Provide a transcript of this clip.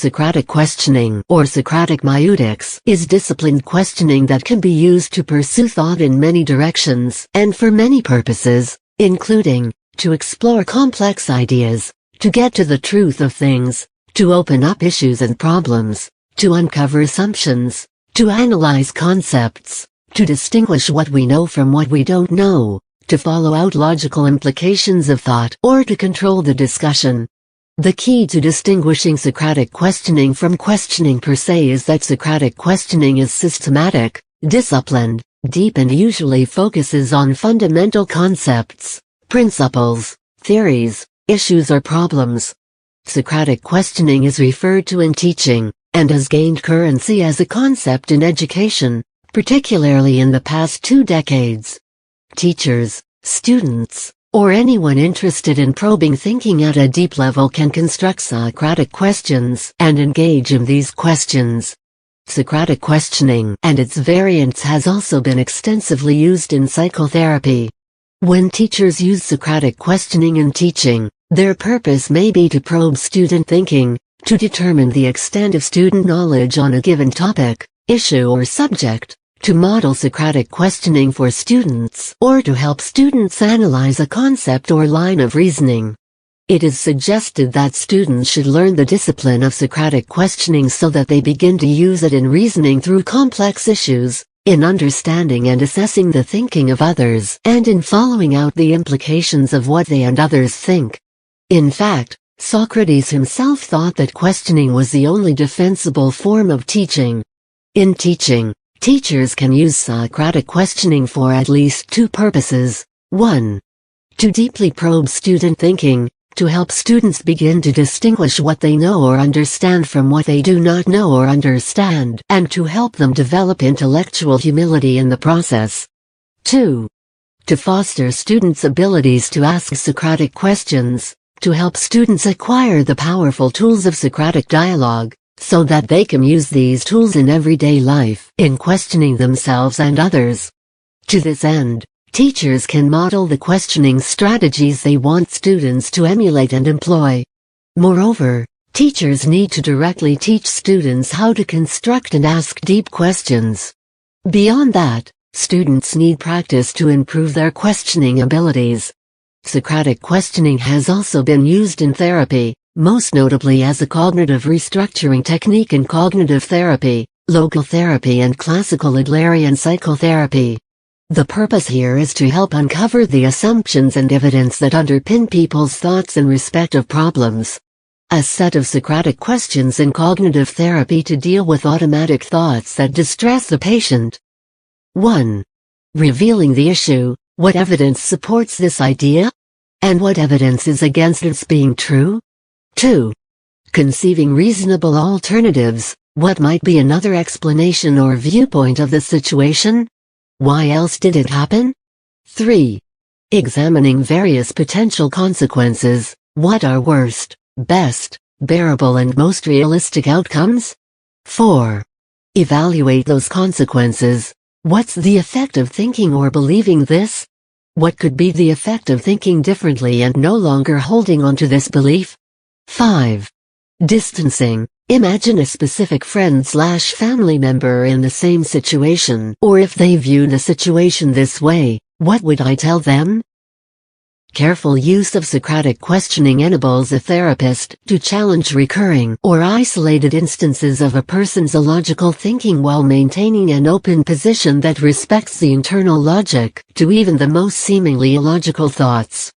Socratic questioning, or Socratic maieutic, is disciplined questioning that can be used to pursue thought in many directions and for many purposes, including to explore complex ideas, to get to the truth of things, to open up issues and problems, to uncover assumptions, to analyze concepts, to distinguish what we know from what we don't know, to follow out logical implications of thought, or to control the discussion. The key to distinguishing Socratic questioning from questioning per se is that Socratic questioning is systematic, disciplined, deep, and usually focuses on fundamental concepts, principles, theories, issues, or problems. Socratic questioning is referred to in teaching, and has gained currency as a concept in education, particularly in the past 2 decades. Teachers, students, or anyone interested in probing thinking at a deep level can construct Socratic questions and engage in these questions. Socratic questioning and its variants has also been extensively used in psychotherapy. When teachers use Socratic questioning in teaching, their purpose may be to probe student thinking, to determine the extent of student knowledge on a given topic, issue, or subject, to model Socratic questioning for students, or to help students analyze a concept or line of reasoning. It is suggested that students should learn the discipline of Socratic questioning so that they begin to use it in reasoning through complex issues, in understanding and assessing the thinking of others, and in following out the implications of what they and others think. In fact, Socrates himself thought that questioning was the only defensible form of teaching. In teaching, teachers can use Socratic questioning for at least 2 purposes. 1. To deeply probe student thinking, to help students begin to distinguish what they know or understand from what they do not know or understand, and to help them develop intellectual humility in the process. 2. To foster students' abilities to ask Socratic questions, to help students acquire the powerful tools of Socratic dialogue, so that they can use these tools in everyday life, in questioning themselves and others. To this end, teachers can model the questioning strategies they want students to emulate and employ. Moreover, teachers need to directly teach students how to construct and ask deep questions. Beyond that, students need practice to improve their questioning abilities. Socratic questioning has also been used in therapy, most notably as a cognitive restructuring technique in cognitive therapy, logotherapy, and classical Adlerian psychotherapy. The purpose here is to help uncover the assumptions and evidence that underpin people's thoughts in respect of problems. A set of Socratic questions in cognitive therapy to deal with automatic thoughts that distress the patient. 1. Revealing the issue. What evidence supports this idea? And what evidence is against its being true? 2. Conceiving reasonable alternatives. What might be another explanation or viewpoint of the situation? Why else did it happen? 3. Examining various potential consequences. What are worst, best, bearable, and most realistic outcomes? 4. Evaluate those consequences. What's the effect of thinking or believing this? What could be the effect of thinking differently and no longer holding on to this belief? 5. Distancing. Imagine a specific friend/family member in the same situation, or if they view the situation this way, what would I tell them? Careful use of Socratic questioning enables a therapist to challenge recurring or isolated instances of a person's illogical thinking while maintaining an open position that respects the internal logic to even the most seemingly illogical thoughts.